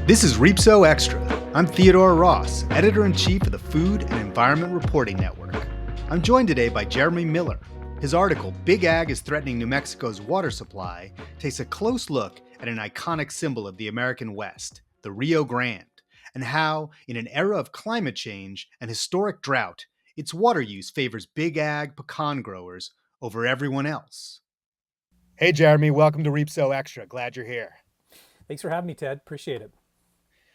This is SOW Extra. I'm Theodore Ross, Editor-in-Chief of the Food and Environment Reporting Network. I'm joined today by Jeremy Miller. His article, Big Ag is Threatening New Mexico's Water Supply, takes a close look at an iconic symbol of the American West, the Rio Grande, and how, in an era of climate change and historic drought, its water use favors Big Ag pecan growers over everyone else. Hey, Jeremy, welcome to SOW Extra. Glad you're here. Thanks for having me, Ted. Appreciate it.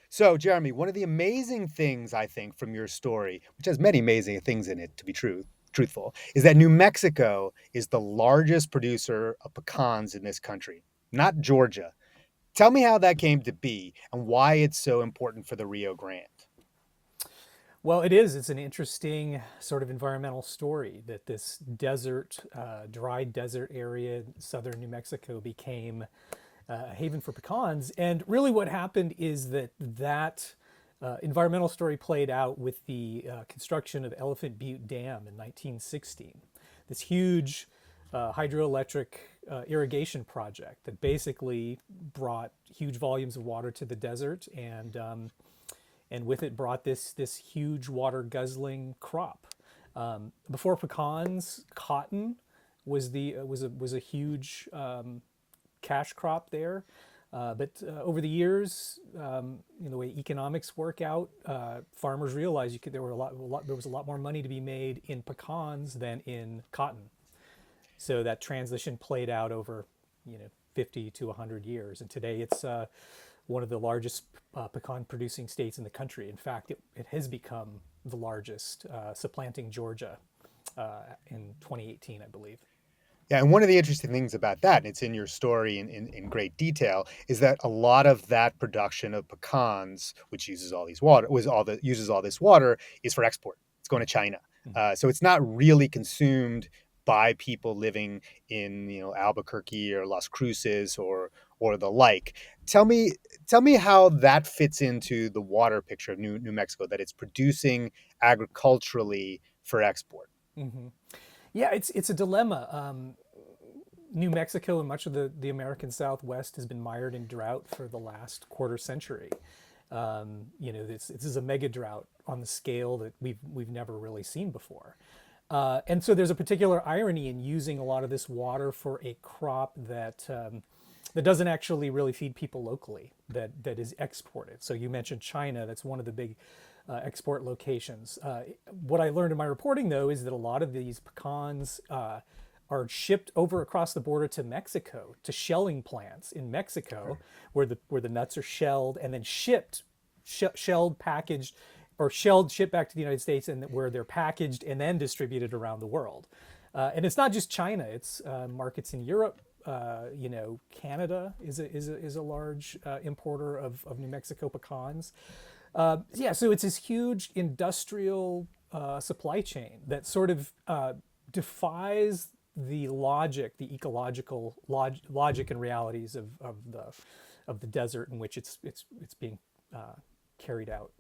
So, Jeremy, one of the amazing things I think from your story, which has many amazing things in it to be truthful, is that New Mexico is the largest producer of pecans in this country, not Georgia. Tell me how that came to be and why it's so important for the Rio Grande. Well, it is. It's an interesting sort of environmental story that this desert, dry desert area in southern New Mexico became a haven for pecans. And really what happened is that environmental story played out with the construction of Elephant Butte Dam in 1916. This huge hydroelectric irrigation project that basically brought huge volumes of water to the desert and with it brought this huge water guzzling crop. Before pecans, cotton was a huge cash crop there. But over the years, the way economics work out, farmers realized there was a lot more money to be made in pecans than in cotton. So that transition played out over 50 to 100 years, and today it's one of the largest pecan producing states in the country. In fact, it has become the largest, supplanting Georgia in 2018, I believe. Yeah, and one of the interesting things about that, and it's in your story in great detail, is that a lot of that production of pecans, which uses all this water, is for export. It's going to China, so it's not really consumed by people living in Albuquerque or Las Cruces or the like. Tell me how that fits into the water picture of New Mexico, that it's producing agriculturally for export. Mm-hmm. Yeah, it's a dilemma. New Mexico and much of the American Southwest has been mired in drought for the last quarter century. This is a mega drought on the scale that we've never really seen before. And so there's a particular irony in using a lot of this water for a crop that doesn't actually really feed people locally, that is exported. So you mentioned China. That's one of the big export locations. What I learned in my reporting, though, is that a lot of these pecans are shipped over across the border to Mexico, to shelling plants in Mexico, where the nuts are shelled and then shelled, packaged, or shipped back to the United States, and where they're packaged and then distributed around the world. And it's not just China; it's markets in Europe. Canada is a large importer of New Mexico pecans. So it's this huge industrial supply chain that sort of defies the ecological logic and realities of the desert in which it's being carried out.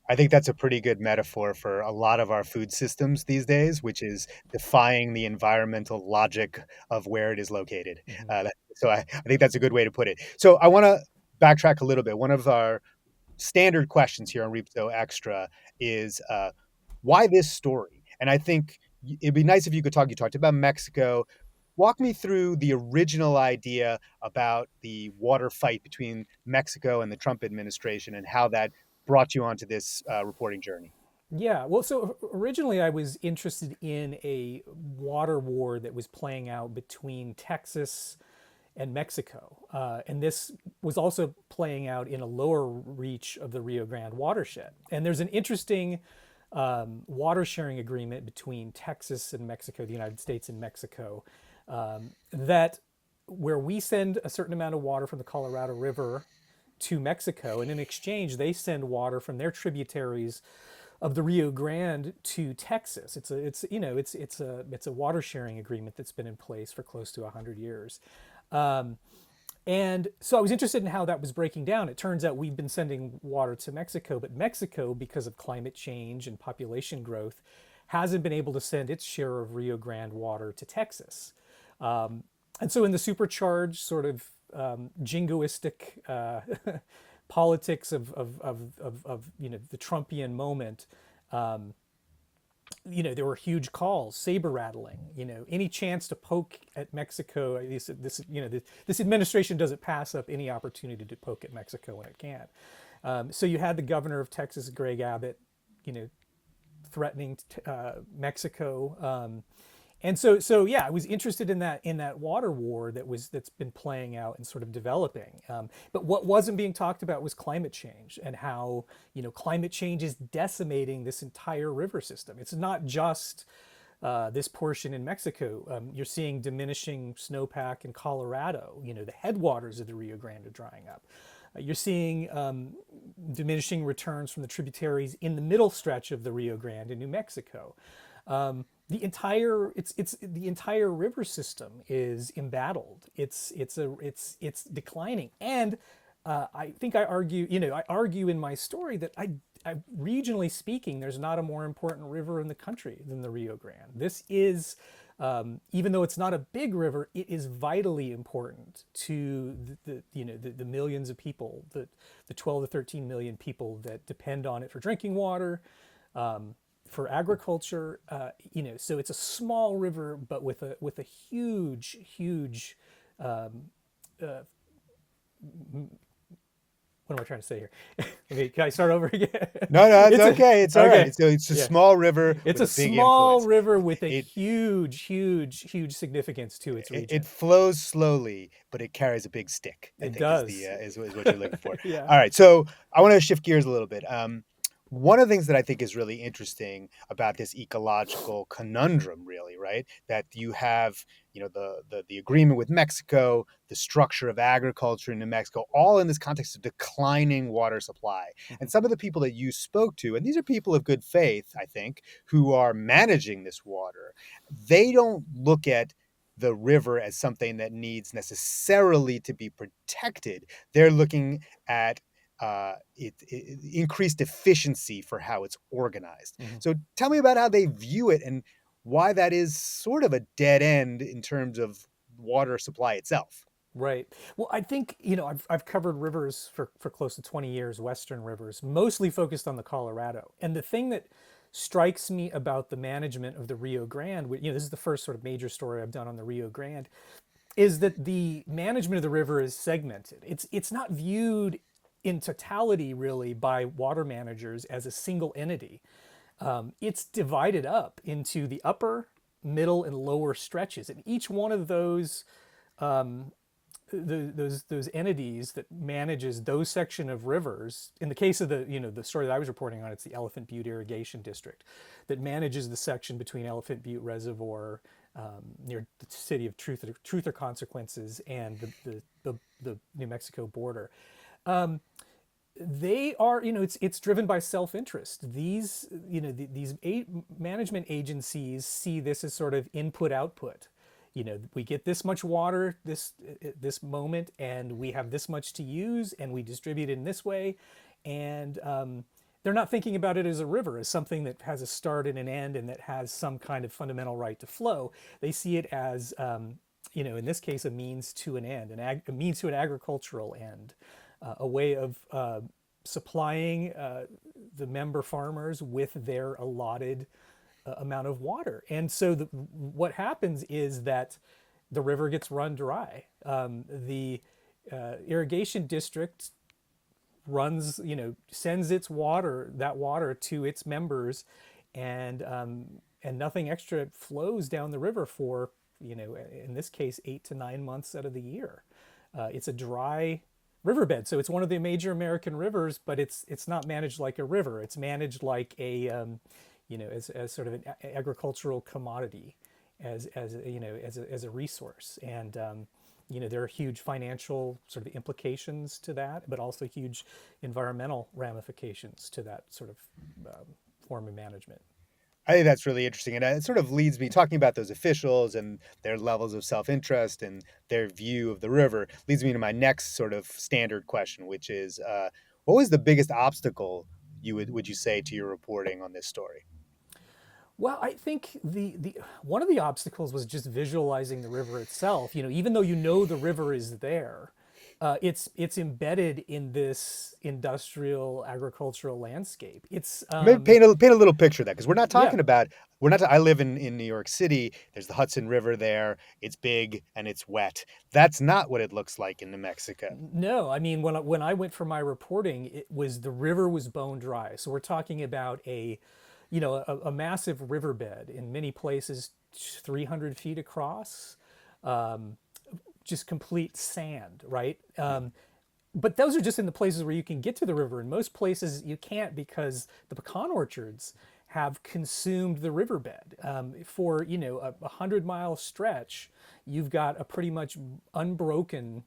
I think that's a pretty good metaphor for a lot of our food systems these days, which is defying the environmental logic of where it is located. Mm-hmm. So I think that's a good way to put it. So I want to backtrack a little bit. One of our standard questions here on SOW Extra is why this story? And I think it'd be nice if you talked about Mexico. Walk me through the original idea about the water fight between Mexico and the Trump administration and how that brought you onto this reporting journey. Yeah, well, so originally I was interested in a water war that was playing out between Texas and Mexico. And this was also playing out in a lower reach of the Rio Grande watershed. And there's an interesting water sharing agreement between Texas and Mexico, the United States and Mexico, that where we send a certain amount of water from the Colorado River to Mexico, and in exchange they send water from their tributaries of the Rio Grande to Texas. It's a water sharing agreement that's been in place for close to 100 years. And so I was interested in how that was breaking down. It turns out we've been sending water to Mexico, but Mexico, because of climate change and population growth, hasn't been able to send its share of Rio Grande water to Texas. And so in the supercharged sort of jingoistic politics of the Trumpian moment, there were huge calls, saber rattling. Any chance to poke at Mexico. This administration doesn't pass up any opportunity to poke at Mexico when it can. So you had the governor of Texas, Greg Abbott, you know, threatening Mexico. And so yeah, I was interested in that water war that's been playing out and sort of developing. But what wasn't being talked about was climate change and how climate change is decimating this entire river system. It's not just this portion in Mexico. You're seeing diminishing snowpack in Colorado. The headwaters of the Rio Grande are drying up. You're seeing diminishing returns from the tributaries in the middle stretch of the Rio Grande in New Mexico. The entire river system is embattled. It's declining, and I think I argue in my story that regionally speaking, there's not a more important river in the country than the Rio Grande. This is, even though it's not a big river, it is vitally important to the millions of people, the 12 to 13 million people that depend on it for drinking water, for agriculture. So it's a small river, but with a huge what am I trying to say here? Okay, can I start over again? No, no, it's okay. It's all right. Okay. It's a Yeah. small river It's with a a big small influence. river with a It huge significance to its it region. flows slowly, but it carries a big stick, I It think does. is what you're looking for. Yeah. All right, so I want to shift gears a little bit. One of the things that I think is really interesting about this ecological conundrum, really, right? That you have, the agreement with Mexico, the structure of agriculture in New Mexico, all in this context of declining water supply. And Mhm. some of the people that you spoke to, and these are people of good faith, I think, who are managing this water, they don't look at the river as something that needs necessarily to be protected. They're looking at increased efficiency for how it's organized. Mhm. So tell me about how they view it and why that is sort of a dead end in terms of water supply itself. Right. Well, I think, I've covered rivers for close to 20 years, Western rivers, mostly focused on the Colorado. And the thing that strikes me about the management of the Rio Grande, this is the first sort of major story I've done on the Rio Grande, is that the management of the river is segmented. It's not viewed in totality really by water managers as a single entity. It's divided up into the upper, middle, and lower stretches, and each one of those entities that manages those section of rivers. In the case of the story that I was reporting on, it's the Elephant Butte Irrigation District that manages the section between Elephant Butte Reservoir near the city of Truth or Consequences and the New Mexico border. They are, it's driven by self-interest. These management agencies see this as sort of input output. We get this much water this moment, and we have this much to use, and we distribute it in this way, and they're not thinking about it as a river, as something that has a start and an end, and that has some kind of fundamental right to flow. They see it as, in this case, a means to an end, a means to an agricultural end, a way of supplying the member farmers with their allotted amount of water. And so what happens is that the river gets run dry. The irrigation district sends that water to its members, and nothing extra flows down the river for, in this case, 8 to 9 months out of the year. It's a dry riverbed, so it's one of the major American rivers, but it's not managed like a river. It's managed like as sort of an agricultural commodity, as a resource. And there are huge financial sort of implications to that, but also huge environmental ramifications to that sort of form of management. I think that's really interesting. And it sort of leads me talking about those officials and their levels of self interest and their view of the river, leads me to my next sort of standard question, which is what was the biggest obstacle would you say to your reporting on this story? Well, I think the one of the obstacles was just visualizing the river itself. Even though the river is there, It's embedded in this industrial agricultural landscape. It's Maybe paint a little picture of that, because we're not yeah. talking about we're not. I live in New York City. There's the Hudson River there. It's big and it's wet. That's not what it looks like in New Mexico. No, I mean when I went for my reporting, it was the river was bone dry. So we're talking about a massive riverbed in many places, 300 feet across, just complete sand, right? But those are just in the places where you can get to the river. In most places, you can't because the pecan orchards have consumed the riverbed. For 100-mile stretch, you've got a pretty much unbroken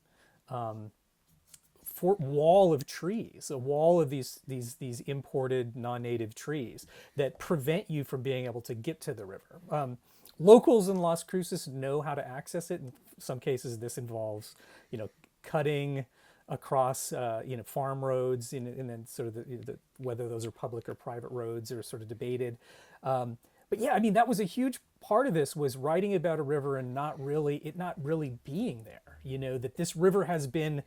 wall of trees, a wall of these imported non-native trees that prevent you from being able to get to the river. Locals in Las Cruces know how to access it. In some cases, this involves, cutting across, farm roads, and then sort of whether those are public or private roads are sort of debated. But yeah, I mean, that was a huge part of this was writing about a river and not really being there. That this river has been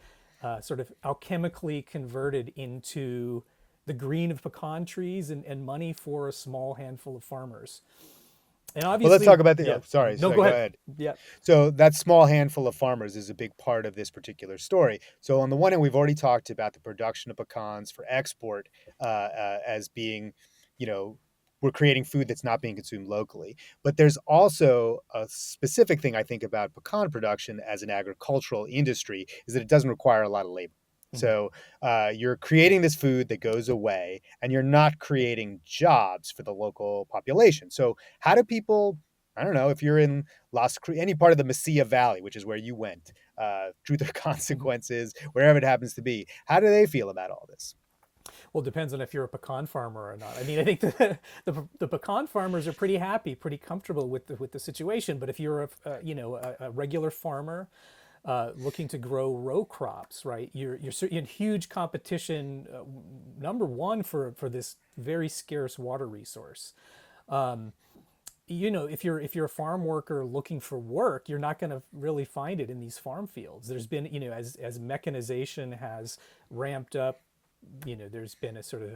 sort of alchemically converted into the green of pecan trees and money for a small handful of farmers. And Well, let's talk obviously, about the. yeah, Oh, sorry, no, sorry. go Go ahead. ahead. Yeah. So that small handful of farmers is a big part of this particular story. So on the one hand, we've already talked about the production of pecans for export as being, you know, we're creating food that's not being consumed locally. But there's also a specific thing I think about pecan production as an agricultural industry is that it doesn't require a lot of labor. Mhm. So you're creating this food that goes away, and you're not creating jobs for the local population. So how do people? I don't know if you're in any part of the Mesilla Valley, which is where you went, Truth or Mhm. Consequences, wherever it happens to be. How do they feel about all this? Well, it depends on if you're a pecan farmer or not. I mean, I think the pecan farmers are pretty happy, pretty comfortable with the situation. But if you're a regular farmer looking to grow row crops, right? You're in huge competition. Number one for this very scarce water resource. If you're a farm worker looking for work, you're not going to really find it in these farm fields. There's been, as mechanization has ramped up, there's been a sort of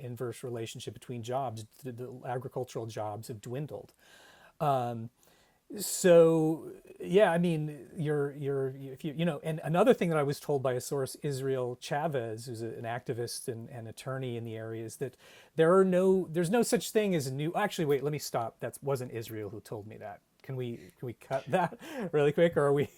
inverse relationship between jobs. The agricultural jobs have dwindled. So yeah, I mean, you're if and another thing that I was told by a source, Israel Chavez, who's an activist and attorney in the area, is that there's no such thing as a new. Actually, wait, let me stop. That wasn't Israel who told me that. Can we cut that really quick, or are we?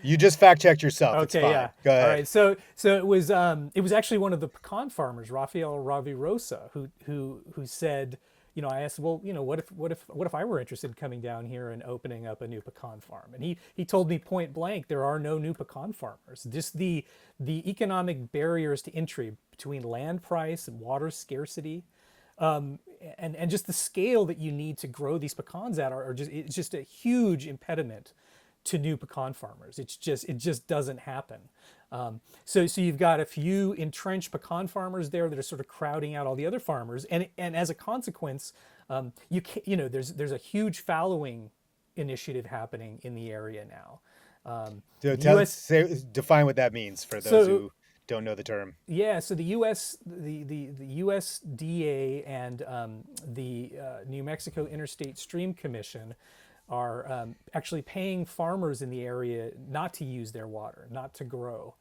You just fact checked yourself. It's Okay, fine. yeah. Go All ahead. right. So it was actually one of the pecan farmers, Rafael Ravirosa, who said, I asked, well, what if I were interested in coming down here and opening up a new pecan farm? And he told me point blank, there are no new pecan farmers. Just the economic barriers to entry between land price and water scarcity, and just the scale that you need to grow these pecans at it's just a huge impediment to new pecan farmers. It just doesn't happen. So you've got a few entrenched pecan farmers there that are sort of crowding out all the other farmers, and as a consequence, you can, there's a huge fallowing initiative happening in the area now. So The U.S. define what that means for those So who don't know the term. yeah, so the USDA and the New Mexico Interstate Stream Commission are actually paying farmers in the area not to use their water, not to grow.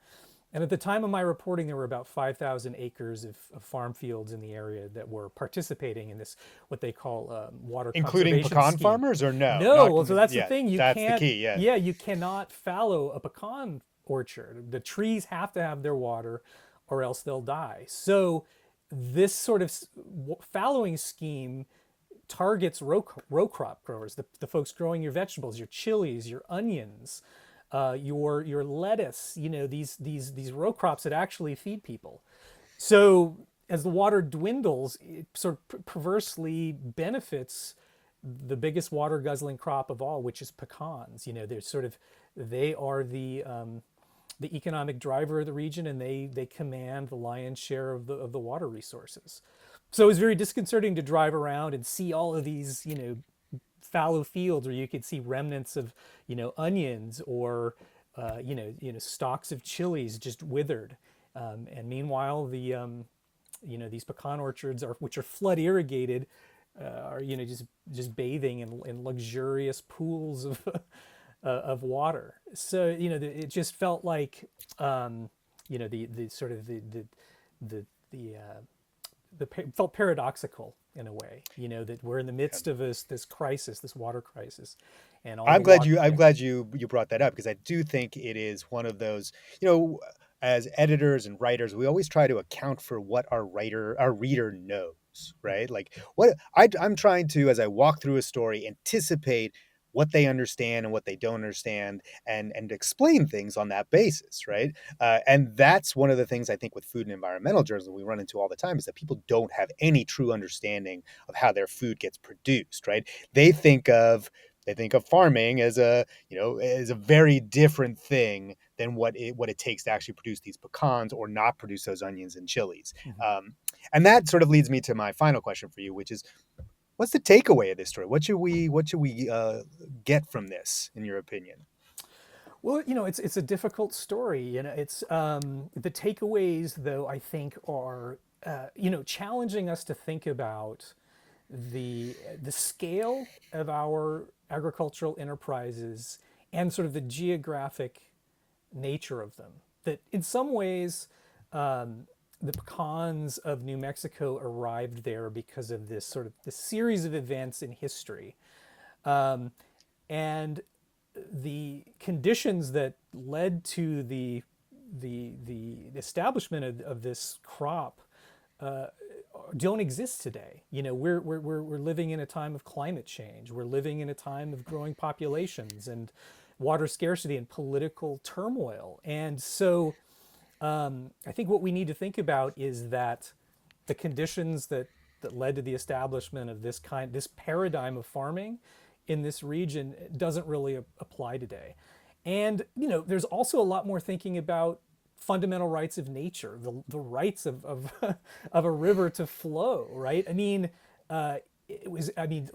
And at the time of my reporting, there were about 5,000 acres of farm fields in the area that were participating in this, what they call water Including conservation pecan scheme. farmers or no? No, Not well, so that's the yeah, thing. You that's the can't, key. Yeah. yeah, you cannot fallow a pecan orchard. The trees have to have their water or else they'll die. So this sort of fallowing scheme targets row crop growers, the folks growing your vegetables, your chilies, your onions, your lettuce. These row crops that actually feed people. So as the water dwindles, it sort of perversely benefits the biggest water guzzling crop of all, which is pecans. They are the economic driver of the region, and they command the lion's share of the water resources. So it was very disconcerting to drive around and see all of these, fallow fields where you could see remnants of, onions or stalks of chilies just withered, and meanwhile these pecan orchards which are flood irrigated, are just bathing in luxurious pools of water. So it just felt like the sort of the felt paradoxical in a way, that we're in the Yeah. midst of this crisis, this water crisis, and all the I'm glad water. you I'm Yeah. glad you brought that up because I do think it is one of those, you know, as editors and writers, we always try to account for what our reader knows, right? Like I'm trying to, as I walk through a story, anticipate what they understand and what they don't understand, and explain things on that basis, right? And that's one of the things I think with food and environmental journalism we run into all the time is that people don't have any true understanding of how their food gets produced, right? They think of they think of farming as a very different thing than what it takes to actually produce these pecans or not produce those onions and chilies. Mhm. And that sort of leads me to my final question for you, which is, what's the takeaway of this story? What should we get from this, in your opinion? Well, it's a difficult story. It's the takeaways, though, I think are challenging us to think about the scale of our agricultural enterprises and sort of the geographic nature of them. That in some ways, the pecans of New Mexico arrived there because of this series of events in history, and the conditions that led to the establishment of this crop don't exist today. We're living in a time of climate change. We're living in a time of growing populations and water scarcity and political turmoil. And so I think what we need to think about is that the conditions that led to the establishment of this paradigm of farming in this region doesn't really apply today. And there's also a lot more thinking about fundamental rights of nature, the rights of of a river to flow, right? I mean, it was. I mean,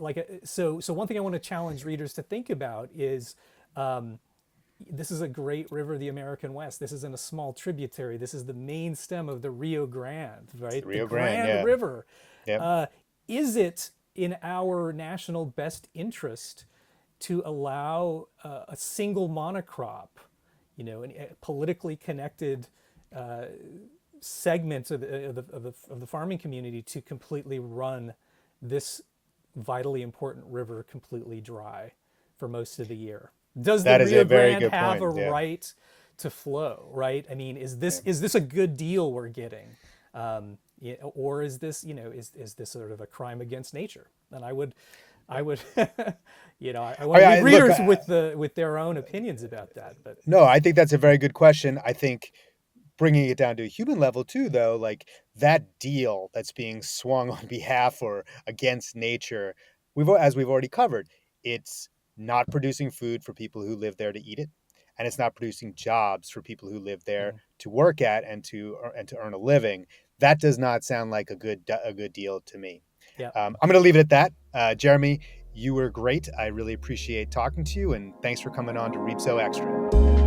so one thing I want to challenge readers to think about is. This is a great river, the American West. This isn't a small tributary. This is the main stem of the Rio Grande, It's the right? The Rio Grande, Grand yeah. River. Yep. Uh, is it in our national best interest to allow a single monocrop, a politically connected segments of the farming community to completely run this vitally important river completely dry for most of the year? Does the That is a Rio very Grande good have a point. Yeah. right to flow? Right? I mean, is this Yeah. is this a good deal we're getting, or is this is this sort of a crime against nature? And I would I want to leave Look, readers with their own opinions about that. But no, I think that's a very good question. I think bringing it down to a human level too, though, like that deal that's being swung on behalf or against nature, as we've already covered, it's not producing food for people who live there to eat it, and it's not producing jobs for people who live there mhm. to work at and to earn a living. That does not sound like a good deal to me. Yeah. I'm going to leave it at that. Jeremy, you were great. I really appreciate talking to you, and thanks for coming on to Reap So Extra.